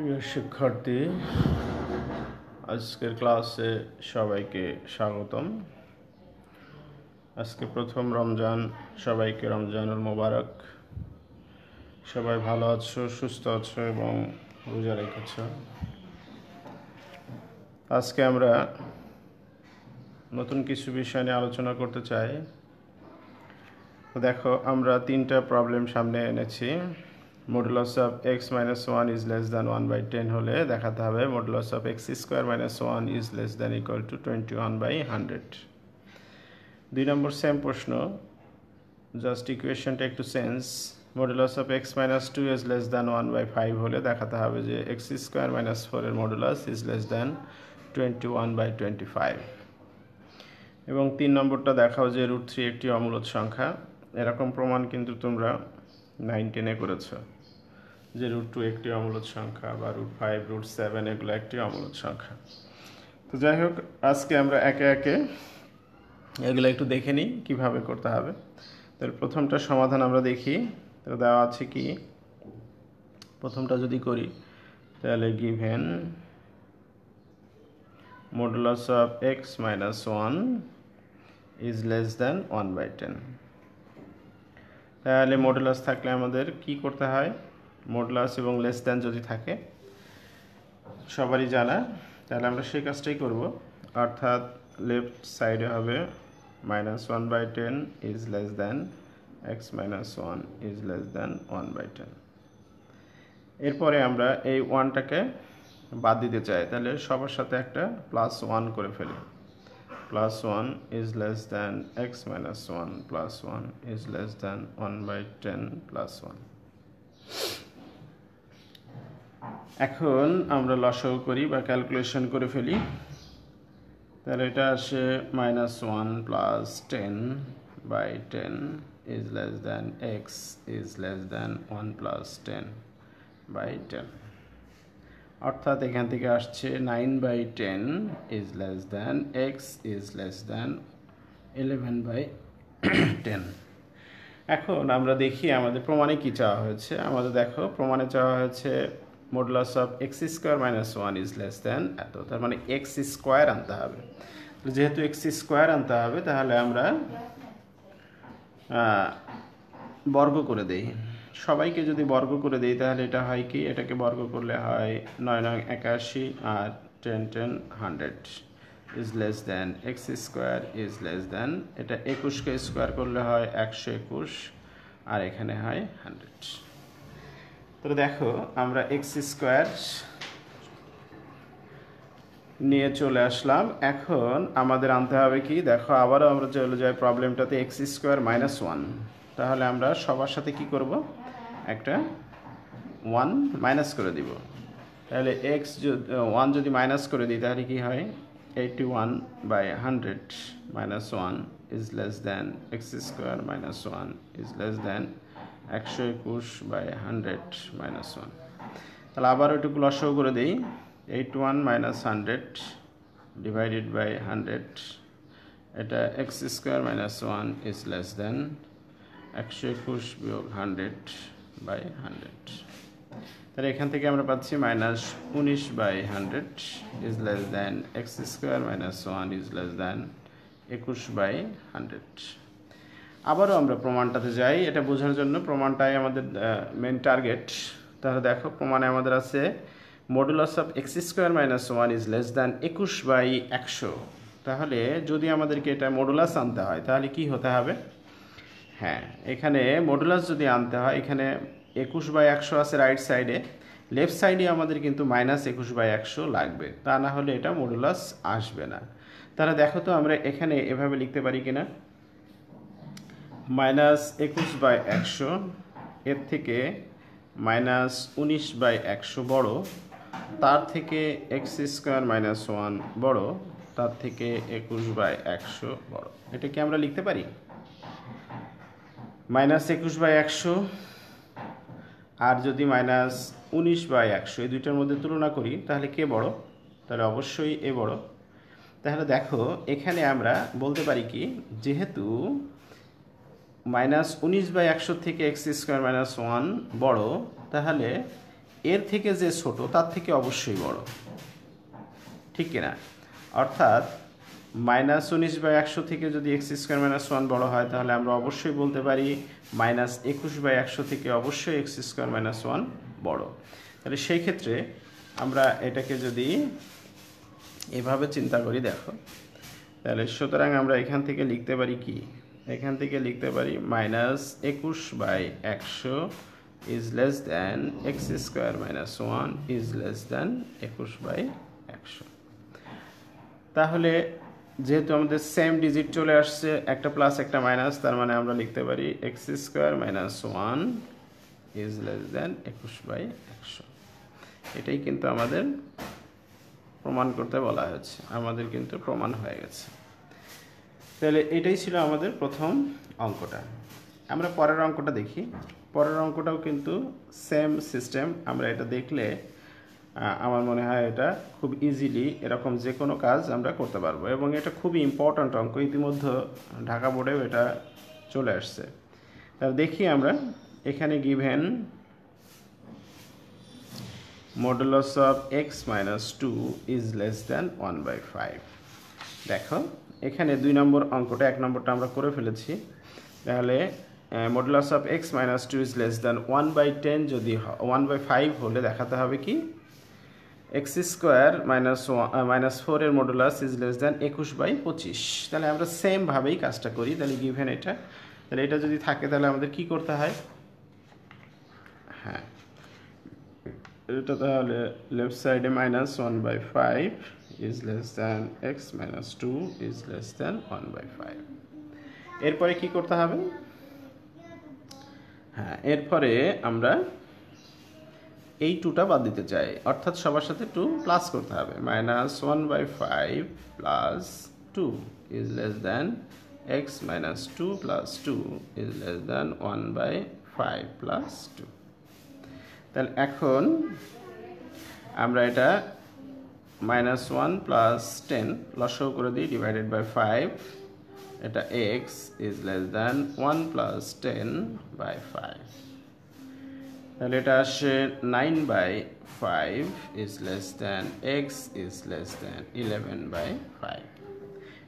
প্রিয় শিক্ষার্থী, আজকের ক্লাসে সবাইকে স্বাগতম। আজকে প্রথম রমজান, সবাইকে রমজানুল মোবারক। সবাই ভালো আছো, সুস্থ আছো এবং রোজা রেখেছ। আজকে আমরা নতুন কিছু বিষয় নিয়ে আলোচনা করতে চাই। দেখো, আমরা তিনটা প্রবলেম সামনে এনেছি। Modulus of x minus 1 is less than 1/10 হলে দেখাতে হবে modulus of x square minus 1 is less than equal to 21/100। 2 number same প্রশ্ন, জাস্ট ইকুয়েশনটা একটু change. Modulus of x minus 2 is less than 1/5 হলে দেখাতে হবে যে x square minus 4 এর মডুলাস is less than 21/25। এবং 3 নম্বরটা দেখাও যে √3 একটি অমূলদ সংখ্যা। এরকম প্রমাণ কিন্তু তোমরা 9-10-এ করেছো যে √2 একটি অমূলদ সংখ্যা বা √5 √7 এগুলো একটি অমূলদ সংখ্যা। তো যাই হোক, আজকে আমরা একে একে এগুলো একটু দেখে নিই কীভাবে করতে হবে। তাহলে প্রথমটা সমাধান আমরা দেখি। তো দেওয়া আছে কি, প্রথমটা যদি করি তাহলে given modulus of x minus 1 is less than 1/10। তাহলে মডুলাস থাকলে আমাদের কি করতে হয়? মডুলাস এবং লেস দ্যান যদি থাকে, সবারই জানা, তাহলে আমরা সেই কাজটাই করব। অর্থাৎ লেফট সাইডে হবে -1/10 is less than x minus 1 is less than 1/10। এরপরে আমরা এই 1টাকে বাদ দিতে চাই, তাহলে সবার সাথে একটা +1 করে ফেলি। +1 is less than x minus 1 plus 1 is less than 1/10 plus 1। এখন আমরা লসাগু করি বা ক্যালকুলেশন করে ফেলি। তাহলে এটা আসে -1 plus 10/10 is less than x is less than 1 plus 10/10। অর্থাৎ এখান থেকে আসছে 9/10 is less than x is less than 11/10। এখন আমরা দেখি আমাদের প্রমাণে কি চাওয়া হয়েছে। আমাদের দেখো, প্রমাণে চাওয়া হয়েছে modulus of x square minus 1 is less than এত। তার মানে x স্কোয়ার আনতে হবে। যেহেতু x স্কোয়ার আনতে হবে, তাহলে আমরা বর্গ করে দেই। সবাইকে যদি বর্গ করে দেই তাহলে এটা হয় কি, এটাকে বর্গ করলে হয় 9 81 আর 10 10 100 is less than x square is less than, এটা 21কে স্কোয়ার করলে হয় 121 আর এখানে হয় 100। তো দেখো, আমরা x স্কোয়ার নিয়ে চলে আসলাম। এখন আমাদের আনতে হবে কি, দেখো আবারও আমরা চলে যাই প্রবলেমটাতে x স্কোয়ার মাইনাস 1। তাহলে আমরা সবার সাথে কি করব, একটা 1 মাইনাস করে দিব। তাহলে x 1 যদি মাইনাস করে দিই তাহলে কি হয়, 81/100 minus 1 is less than x square minus 1 is less than 121/100 minus 1। তাহলে আবার ওইটুকু লসাগু করে দিই। 81 minus 100 divided by 100, এটা x square minus 1 is less than 121/100/100। তাহলে এখান থেকে আমরা পাচ্ছি -19/100 is less than x square minus 1 is less than 21/100। আবারও আমরা প্রমাণটাতে যাই, এটা বোঝার জন্য। প্রমাণটাই আমাদের মেন টার্গেট। তাহলে দেখো, প্রমাণে আমাদের আছে modulus of x square minus 1 is less than 21/100। তাহলে যদি আমাদেরকে এটা মডুলাস আনতে হয় তাহলে কি হতে হবে? হ্যাঁ, এখানে মডুলাস যদি আনতে হয়, এখানে 21/100 আছে রাইট সাইডে, লেফট সাইডে আমাদের কিন্তু -21/100 লাগবে, তা না হলে এটা মডুলাস আসবে না। তাহলে দেখো তো আমরা এখানে এভাবে লিখতে পারি কিনা, -21/100 এর থেকে -19/100 বড়, তার থেকে x স্কোয়ার মাইনাস 1 বড়, তার থেকে 21/100 বড়। এটা কি আমরা লিখতে পারি? -21/100 আর যদি -19/100 এই দুইটার মধ্যে তুলনা করি তাহলে কে বড়? তাহলে অবশ্যই এ বড়। তাহলে দেখো, এখানে আমরা বলতে পারি কি, যেহেতু -19/100 থেকে x স্কোয়ার মাইনাস 1 বড়, তাহলে এর থেকে যে ছোট তার থেকে অবশ্যই বড়, ঠিক কিনা? অর্থাৎ -19/100 থেকে যদি x² - 1 বড় হয় তাহলে আমরা অবশ্যই বলতে পারি -21/100 থেকে অবশ্যই x² - 1 বড়। তাহলে সেই ক্ষেত্রে আমরা এটাকে যদি এভাবে চিন্তা করি, দেখো তাহলে সুতরাং আমরা এখান থেকে লিখতে পারি কি, এখান থেকে লিখতে পারি -21/100 is less than x² - 1 is less than 21/100। তাহলে যেহেতু আমাদের সেম ডিজিট চলে আসছে, একটা প্লাস একটা মাইনাস, তার মানে আমরা লিখতে পারি x² - 1 is less than 21/100। এটাই কিন্তু আমাদের প্রমাণ করতে বলা হয়েছে, আমাদের কিন্তু প্রমাণ হয়ে গেছে। তাহলে এটাই ছিল আমাদের প্রথম অঙ্কটা। আমরা পরের অঙ্কটা দেখি। পরের অঙ্কটাও কিন্তু সেম সিস্টেম। আমরা এটা দেখলে আমার মনে হয় এটা খুব ইজিলি এরকম যে কোনো কাজ আমরা করতে পারবো, এবং এটা খুবই ইম্পর্ট্যান্ট অঙ্ক, ইতিমধ্যে ঢাকা বোর্ডেও এটা চলে আসছে। তাহলে দেখি আমরা এখানে given modulus of x - 2 is less than 1/5। দেখো এখানে 2 নম্বর অঙ্কটা, 1 নম্বরটা আমরা করে ফেলেছি। তাহলে modulus of x - 2 is less than 1/10 যদি 1/5 হলে দেখাতে হবে কি x² - 4 এর মডুলাস is less than 21/25। তাহলে আমরা সেম ভাবেই কাজটা করি। তাহলে গিভেন এটা, তাহলে এটা যদি থাকে তাহলে আমাদের কি করতে হয়? হ্যাঁ, এটা তাহলে লেফট সাইডে -1/5 is less than x - 2 is less than 1/5। এরপরে কি করতে হবে? হ্যাঁ, এরপরে আমরা এই 2টা বাদ দিতে চাই, অর্থাৎ সবার সাথে 2 প্লাস করতে হবে। -1/5 plus 2 is less than x - 2 plus 2 is less than 1/5 plus 2। তাহলে এখন আমরা এটা -1 plus 10 লসাগু করে দিই, ডিভাইডেড বাই 5। এটা x is less than 1 plus 10/5। তাহলে এটা আসে 9/5 is less than x is less than 11/5।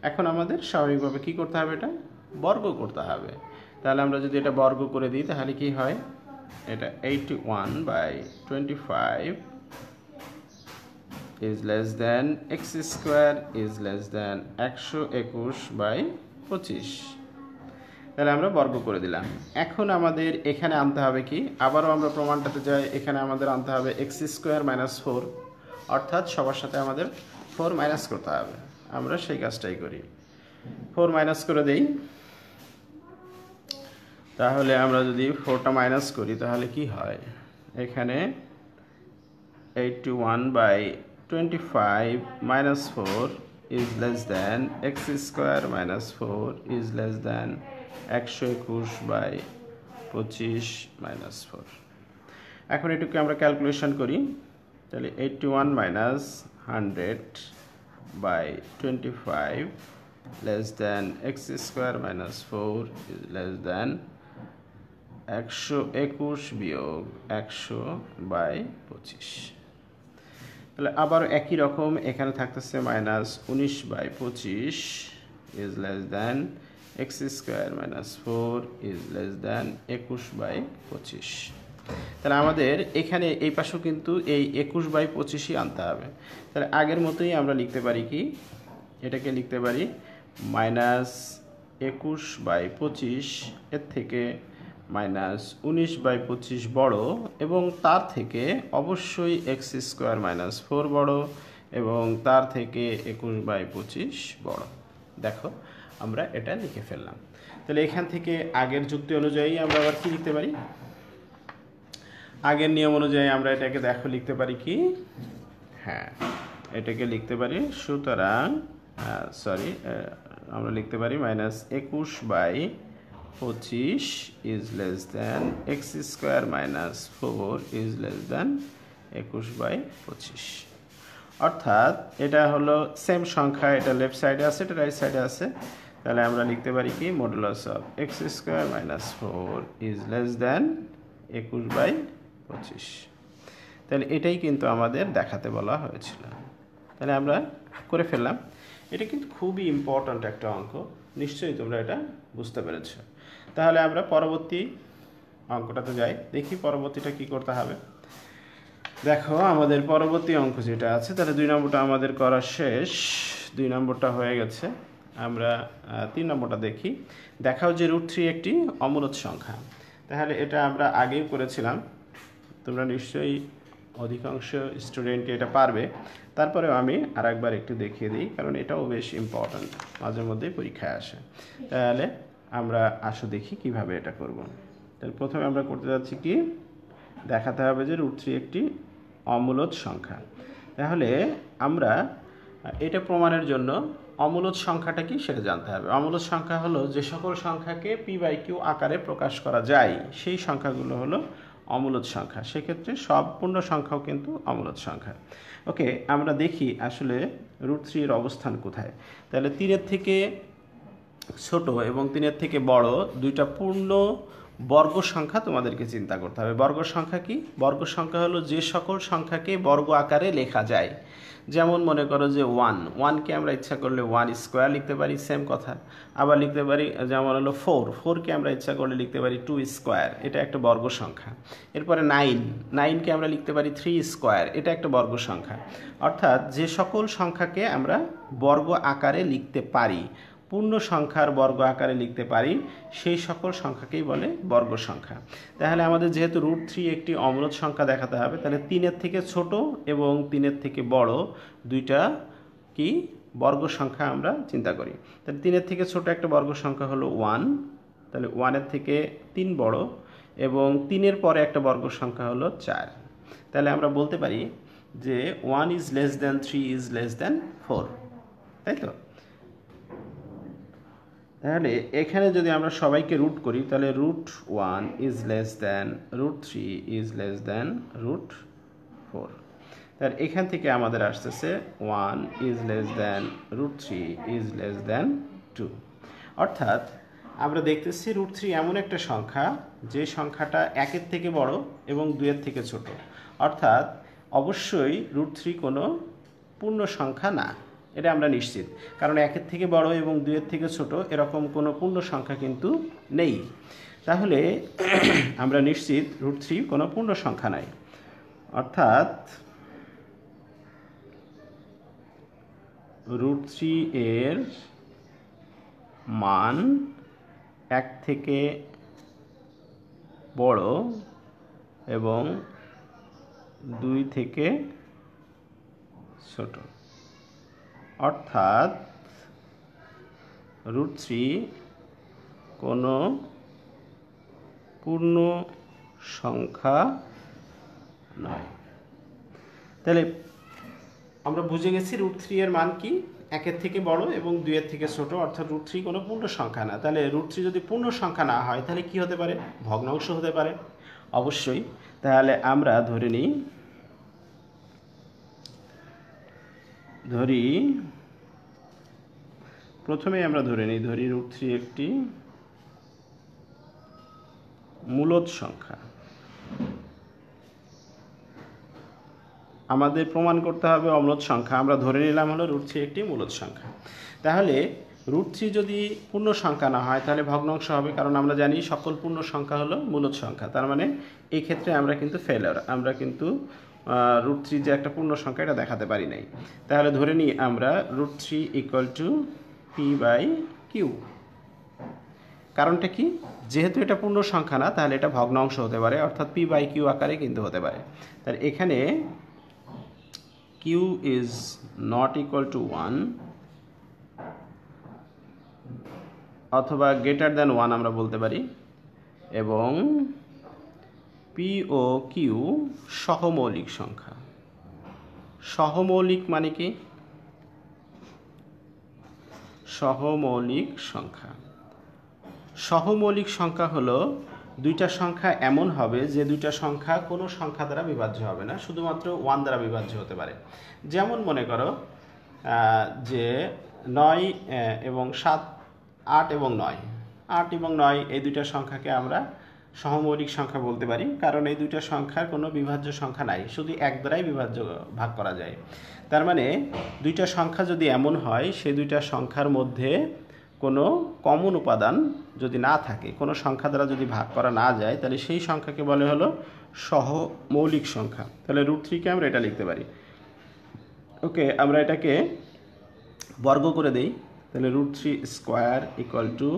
এখন আমাদের স্বাভাবিকভাবে কি করতে হবে? এটা বর্গ করতে হবে। তাহলে আমরা যদি এটা বর্গ করে দিই তাহলে কি হয়? এটা 81/25 is less than x² is less than 121/25। তাহলে আমরা বর্গ করে দিলাম। এখন আমাদের এখানে আনতে হবে কি, আবারও আমরা প্রমাণটাতে যাই। এখানে আমাদের আনতে হবে x² - 4, অর্থাৎ সবার সাথে আমাদের 4 মাইনাস করতে হবে। আমরা সেই কাজটাই করি, 4 মাইনাস করে দেই। তাহলে আমরা যদি 4টা মাইনাস করি তাহলে কি হয়? এখানে 81/25 - 4 is less than x² - 4 is less than 121/25 - 4। এখন এটুকু আমরা ক্যালকুলেশন করি। তাহলে 81 - 100/25 less than x² - 4 is less than 121 - 100/25। তাহলে আবার একই রকম এখানে থাকতেছে -19/25 is less than x² - 4 is less than 21/25। তাহলে আমাদের এখানে এই পাশেও কিন্তু এই 21/25ই আনতে হবে। তাহলে আগের মতোই আমরা লিখতে পারি কি, এটাকে লিখতে পারি -21/25 এর থেকে -19/25 বড়, এবং তার থেকে অবশ্যই x² - 4 বড়, এবং তার থেকে 21/25 বড়। দেখো আমরা এটা লিখে ফেললাম। তাহলে এখান থেকে আগের যুক্তি অনুযায়ী আমরা আবার কি লিখতে পারি? আগের নিয়ম অনুযায়ী আমরা এটাকে দেখো লিখতে পারি কি, হ্যাঁ এটাকে লিখতে পারি। সুতরাং আমরা লিখতে পারি -21/25 is less than x² - 4 is less than 21/25। অর্থাৎ এটা হলো সেম সংখ্যা, এটা লেফট সাইডে আছে, এটা রাইট সাইডে আছে। তাহলে আমরা লিখতে পারি কি, modulus of x² - 4 is less than 21/25। তাহলে এটাই কিন্তু আমাদের দেখাতে বলা হয়েছিল। তাহলে আমরা করে ফেললাম। এটা কিন্তু খুবই ইম্পর্ট্যান্ট একটা অঙ্ক, নিশ্চয়ই তোমরা এটা বুঝতে পেরেছ। তাহলে আমরা পরবর্তী অঙ্কটাতে যাই, দেখি পরবর্তীটা কি করতে হবে। দেখো আমাদের পরবর্তী অঙ্ক যেটা আছে, তাহলে 2 নম্বরটা আমাদের করা শেষ, 2 নম্বরটা হয়ে গেছে। আমরা 3 নম্বরটা দেখি। দেখাও যে √3 একটি অমূলদ সংখ্যা। তাহলে এটা আমরা আগেই করেছিলাম, তোমরা নিশ্চয়ই অধিকাংশ স্টুডেন্ট এটা পারবে। তারপরেও আমি আরেকবার একটু দেখিয়ে দিই, কারণ এটাও বেশ ইম্পর্ট্যান্ট, মাঝে মধ্যেই পরীক্ষায় আসে। তাহলে আমরা আসো দেখি কিভাবে এটা করব। তাহলে প্রথমে আমরা করতে যাচ্ছি কি, দেখাতে হবে যে √3 একটি অমূলদ সংখ্যা। তাহলে আমরা এটা প্রমাণের জন্য অমূলদ সংখ্যাটা কি সেটা জানতে হবে। অমূলদ সংখ্যা হলো যে সকল সংখ্যাকে p/q আকারে প্রকাশ করা যায়, সেই সংখ্যাগুলো হলো অমূলদ সংখ্যা। সেক্ষেত্রে সব পূর্ণ সংখ্যাও কিন্তু অমূলদ সংখ্যা। ওকে, আমরা দেখি আসলে √3 এর অবস্থান কোথায়। তাহলে 3 থেকে ছোট এবং 3 থেকে বড় দুইটা পূর্ণ বর্গ সংখ্যা তোমাদেরকে চিন্তা করতে হবে। বর্গ সংখ্যা কি? বর্গ সংখ্যা হলো যে সকল সংখ্যাকে বর্গ আকারে লেখা যায়। যেমন মনে করো যে 1কে আমরা ইচ্ছা করলে 1² লিখতে পারি, সেম কথা। আবার লিখতে পারি যেমন হলো 4কে আমরা ইচ্ছা করলে লিখতে পারি 2², এটা একটা বর্গ সংখ্যা। এরপরে 9কে আমরা লিখতে পারি 3², এটা একটা বর্গ সংখ্যা। অর্থাৎ যে সকল সংখ্যাকে আমরা বর্গ আকারে লিখতে পারি, পূর্ণ সংখ্যার বর্গ আকারে লিখতে পারি, সেই সকল সংখ্যাকেই বলে বর্গ সংখ্যা। তাহলে আমাদের যেহেতু √3 একটি অমূলদ সংখ্যা দেখাতে হবে, তাহলে 3 থেকে ছোট এবং 3 থেকে বড় দুইটা কি বর্গ সংখ্যা আমরা চিন্তা করি। তাহলে 3 থেকে ছোট একটা বর্গ সংখ্যা হলো 1, তাহলে 1 থেকে 3 বড়, এবং 3 পরে একটা বর্গ সংখ্যা হলো 4। তাহলে আমরা বলতে পারি যে 1 is less than 3 is less than 4, তাই তো? তাহলে এখানে যদি আমরা সবাইকে রুট করি, তাহলে √1 is less than √3 is less than √4। তাহলে এখান থেকে আমাদের আসতেছে 1 is less than √3 is less than 2। অর্থাৎ আমরা দেখতেছি √3 এমন একটা সংখ্যা যে সংখ্যাটা 1 থেকে বড় এবং 2 থেকে ছোট। অর্থাৎ অবশ্যই √3 কোনো পূর্ণ সংখ্যা না, এটা আমরা নিশ্চিত। কারণ 1 থেকে বড় এবং 2 থেকে ছোট এরকম কোনো পূর্ণ সংখ্যা কিন্তু নেই। তাহলে আমরা নিশ্চিত √3 কোনো পূর্ণ সংখ্যা নাই। অর্থাৎ √3 এর মান 1 থেকে বড় এবং 2 থেকে ছোট। অর্থাৎ √3 কোনো পূর্ণ সংখ্যা নয়। তাহলে আমরা বুঝে গেছি √3 এর মান কি, 1 থেকে বড় এবং 2 থেকে ছোট। অর্থাৎ √3 কোনো পূর্ণ সংখ্যা না। তাহলে √3 যদি পূর্ণ সংখ্যা না হয়, তাহলে কি হতে পারে? ভগ্নাংশ হতে পারে অবশ্যই। তাহলে আমরা প্রথমেই আমরা ধরি √3 একটি মূলদ সংখ্যা। আমাদের প্রমাণ করতে হবে অমূলদ সংখ্যা, আমরা ধরে নিলাম হলো √3 একটি মূলদ সংখ্যা। তাহলে √3 যদি পূর্ণ সংখ্যা না হয়, তাহলে ভগ্নাংশ হবে, কারণ আমরা জানি সকল পূর্ণ সংখ্যা হলো মূলদ সংখ্যা। তার মানে এই ক্ষেত্রে আমরা কিন্তু ফেলার, আমরা কিন্তু √3 যে একটা পূর্ণ সংখ্যা এটা দেখাতে পারি নাই। তাহলে ধরে নিই আমরা √3 = p/q। কারণটা কি? যেহেতু এটা পূর্ণ সংখ্যা না, তাহলে এটা ভগ্নাংশ হতে পারে, অর্থাৎ p/q আকারে কিন্তু হতে পারে। তাহলে এখানে q is not equal to 1 অথবা greater than 1 আমরা বলতে পারি, এবং p ও q সহমৌলিক সংখ্যা। সহমৌলিক মানে কি? সহমৌলিক সংখ্যা। সহমৌলিক সংখ্যা হলো দুইটা সংখ্যা এমন হবে যে দুইটা সংখ্যা কোনো সংখ্যা দ্বারা বিভাজ্য হবে না, শুধুমাত্র 1 দ্বারা বিভাজ্য হতে পারে। যেমন মনে করো যে 9 এবং 7, 8 এবং 9 এই দুইটা সংখ্যাকে আমরা সহমৌলিক সংখ্যা বলতে পারি, কারণ এই দুইটা সংখ্যার কোনো বিভাজ্য সংখ্যা নাই, শুধু এক দ্বারাই বিভাজ্য ভাগ করা যায়। তার মানে দুইটা সংখ্যা যদি এমন হয়, সেই দুইটা সংখ্যার মধ্যে কোনো কমন উপাদান যদি না থাকে, কোনো সংখ্যা দ্বারা যদি ভাগ করা না যায়, তাহলে সেই সংখ্যাকে বলে হলো সহমৌলিক সংখ্যা। তাহলে √3 কে আমরা এটা লিখতে পারি। ওকে, আমরা এটাকে বর্গ করে দেই। তাহলে √3 square equal to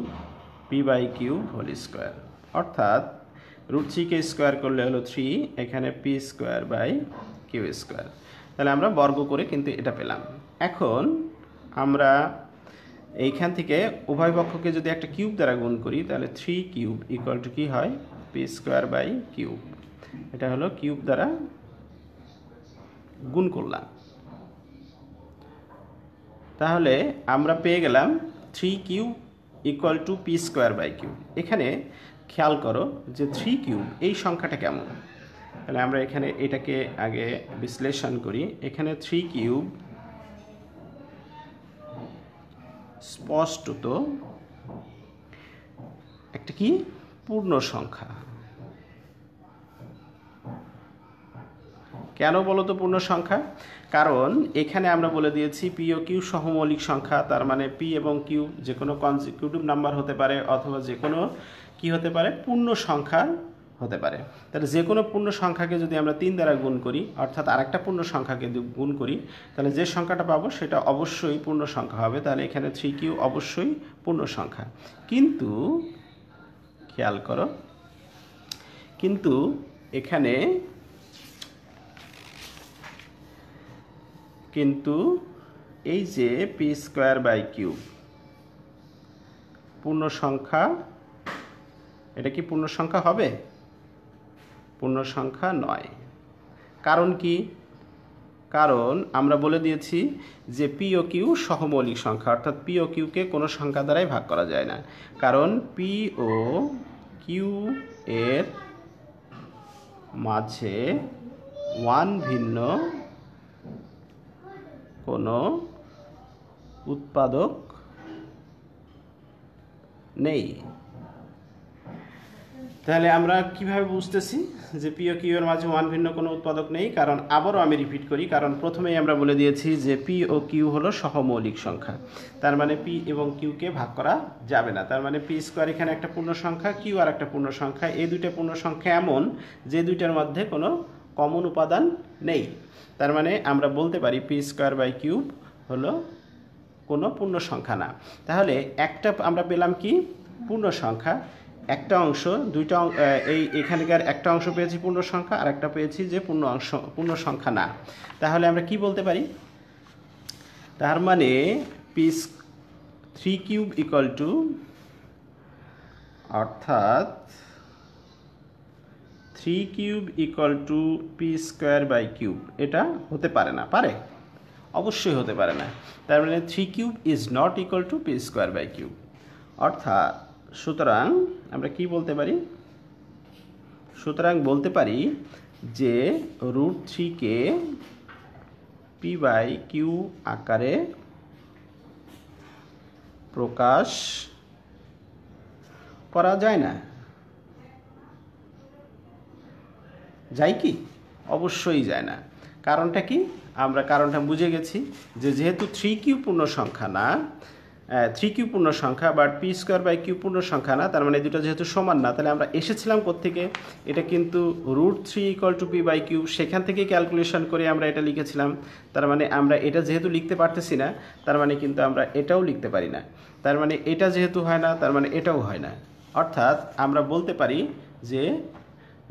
p/3 whole square, অর্থাৎ √3 কে স্কোয়ার করলে হলো 3, এখানে p²/q²। তাহলে আমরা বর্গ করে কিন্তু এটা পেলাম। এখন আমরা এইখান থেকে উভয় পক্ষকে যদি একটা কিউব দ্বারা গুণ করি, তাহলে 3³ ইকুয়াল টু কী হয়, p²/3। এটা হলো কিউব দ্বারা গুণ করলাম। তাহলে আমরা পেয়ে গেলাম 3³ ইকুয়াল টু p²/3। এখানে খেয়াল করো যে 3³ এই সংখ্যাটা কেমন। তাহলে আমরা এখানে এটাকে আগে বিশ্লেষণ করি। এখানে 3³ স্পষ্টত একটা কি পূর্ণ সংখ্যা। কেন বলো তো পূর্ণ সংখ্যা? কারণ এখানে আমরা বলে দিয়েছি পি ও কিউ সহমৌলিক সংখ্যা, তার মানে পি এবং কিউ যে কোনো কনজিকিউটিভ নাম্বার হতে পারে, অথবা যে কোনো কি হতে পারে, পূর্ণ সংখ্যা হতে পারে। তাহলে যে কোনো পূর্ণ সংখ্যাকে যদি আমরা 3 দ্বারা গুণ করি, অর্থাৎ আরেকটা পূর্ণ সংখ্যাকে গুণ করি, তাহলে যে সংখ্যাটা পাবো সেটা অবশ্যই পূর্ণ সংখ্যা হবে। তাহলে এখানে 3³ অবশ্যই পূর্ণ সংখ্যা। কিন্তু খেয়াল করো, কিন্তু এখানে এই যে p²/3 পূর্ণ সংখ্যা, এটা কি পূর্ণ সংখ্যা হবে? পূর্ণ সংখ্যা নয়। কারণ কি? কারণ আমরা বলে দিয়েছি যে পি ও কিউ সহমৌলিক সংখ্যা, অর্থাৎ পি ও কিউকে কোনো সংখ্যা দ্বারাই ভাগ করা যায় না। কারণ পি ও কিউ এর মাঝে 1 ভিন্ন কোনো উৎপাদক নেই। তাহলে আমরা কিভাবে বুঝতেছি যে পি ও কিউ এর মাঝে 1 ভিন্ন কোনো উৎপাদক নেই? কারণ আবারও আমি রিপিট করি, কারণ প্রথমেই আমরা বলে দিয়েছি যে পি ও কিউ হলো সহমৌলিক সংখ্যা। তার মানে পি এবং কিউকে ভাগ করা যাবে না। তার মানে p² এখানে একটা পূর্ণ সংখ্যা, কিউ আর একটা পূর্ণ সংখ্যা। এই দুইটা পূর্ণ সংখ্যা এমন যে দুইটার মধ্যে কোনো কমন উপাদান নেই। তার মানে আমরা বলতে পারি p²/3 হলো কোনো পূর্ণ সংখ্যা না। তাহলে একটা আমরা পেলাম কি পূর্ণ সংখ্যা, একটা অংশ, দুইটা এখানকার একটা অংশ পেয়েছি পূর্ণ সংখ্যা, আর একটা পেয়েছি যে পূর্ণ সংখ্যা না। তাহলে আমরা কি বলতে পারি? তার মানে p3³ ইকুয়াল টু, অর্থাৎ 3³ ইকুয়াল টু p²/3 এটা হতে পারে না। পারে? অবশ্যই হতে পারে না। তার মানে 3³ is not equal to p²/3। অর্থাৎ সুতরাং আমরা কি বলতে পারি? সুতরাং বলতে পারি যে √3 কে p/q আকারে প্রকাশ করা যায় না। যায় কি? অবশ্যই যায় না। কারণটা কি? আমরা কারণটা বুঝে গেছি যে যেহেতু 3³ পূর্ণ সংখ্যা না, 3³ পূর্ণ সংখ্যা, বাট p²/q পূর্ণ সংখ্যা না, তার মানে দুটো যেহেতু সমান না, তাহলে আমরা এসেছিলাম কোত্থেকে? এটা কিন্তু √3 ইকুয়াল টু p/q, সেখান থেকে ক্যালকুলেশন করে আমরা এটা লিখেছিলাম। তার মানে আমরা এটা যেহেতু লিখতে পারতেছি না, তার মানে কিন্তু আমরা এটাও লিখতে পারি না। তার মানে এটা যেহেতু হয় না, তার মানে এটাও হয় না। অর্থাৎ আমরা বলতে পারি যে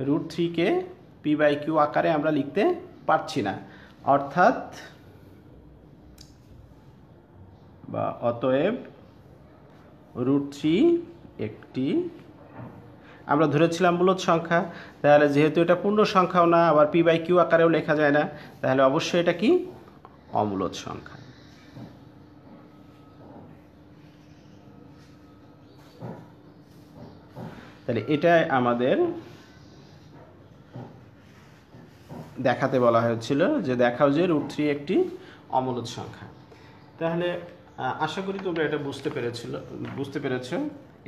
√3 কে p/q আকারে আমরা লিখতে পারছি না। অর্থাৎ বা অতএব √3 একটি, আমরা ধরেছিলাম মূলদ সংখ্যা। তাহলে যেহেতু এটা পূর্ণ সংখ্যাও না, আবার p/q আকারেও লেখা যায় না, তাহলে অবশ্যই এটা কি অমূলদ সংখ্যা। তাহলে এটাই আমাদের দেখাতে বলা হয়েছিল, যে দেখাও যে √3 একটি অমূলদ সংখ্যা। তাহলে আশা করি তোমরা এটা বুঝতে পেরেছ।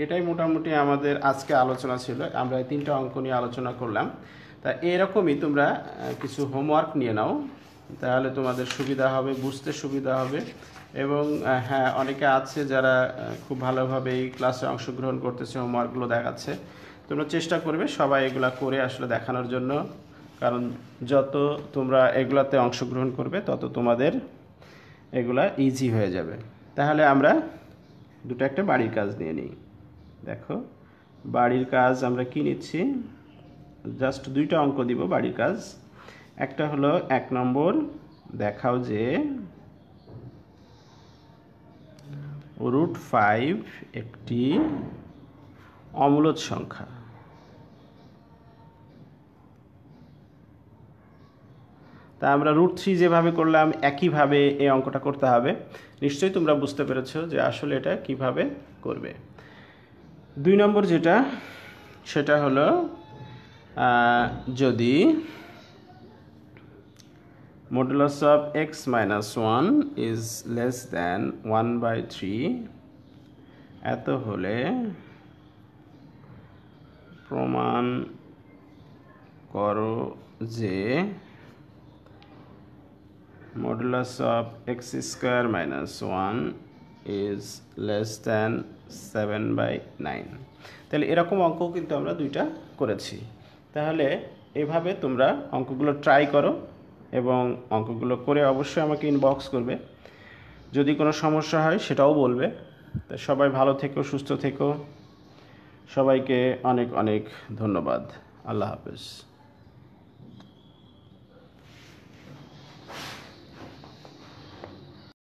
এটাই মোটামুটি আমাদের আজকে আলোচনা ছিল। আমরা এই 3টা অঙ্ক নিয়ে আলোচনা করলাম। তা এরকমই তোমরা কিছু হোমওয়ার্ক নিয়ে নাও, তাহলে তোমাদের সুবিধা হবে, বুঝতে সুবিধা হবে। এবং হ্যাঁ, অনেকে আছে যারা খুব ভালোভাবে এই ক্লাসে অংশগ্রহণ করতেছে, হোমওয়ার্কগুলো দেখাচ্ছে। তোমরা চেষ্টা করবে সবাই এগুলা করে আসলে দেখানোর জন্য, কারণ যত তোমরা এগুলাতে অংশগ্রহণ করবে তত তোমাদের এগুলা ইজি হয়ে যাবে। তাহলে আমরা দুটো একটা বাড়ির কাজ নিয়ে নিই। দেখো বাড়ির কাজ আমরা কি নিচ্ছি, জাস্ট 2টা অঙ্ক দিব বাড়ির কাজ। একটা হলো 1 নম্বর, দেখাও যে √5 একটি অমূলদ সংখ্যা। তা আমরা √3 যেভাবে করলাম একইভাবে এই অঙ্কটা করতে হবে। নিশ্চয়ই তোমরা বুঝতে পেরেছো যে আসলে এটা কিভাবে করবে। 2 নম্বর যেটা, সেটা হলো যদি modulus of x - 1 is less than 1/3, এত হলে প্রমাণ করো যে modulus of x² - 1 is less than 7/9। তাহলে এরকম অঙ্ক কিন্তু আমরা 2টা করেছি। তাহলে এভাবে তোমরা অঙ্কগুলো ট্রাই করো এবং অঙ্কগুলো করে অবশ্যই আমাকে ইনবক্স করবে। যদি কোনো সমস্যা হয় সেটাও বলবে। তা সবাই ভালো থেকো, সুস্থ থেকো। সবাইকে অনেক অনেক ধন্যবাদ। আল্লাহ হাফেজ।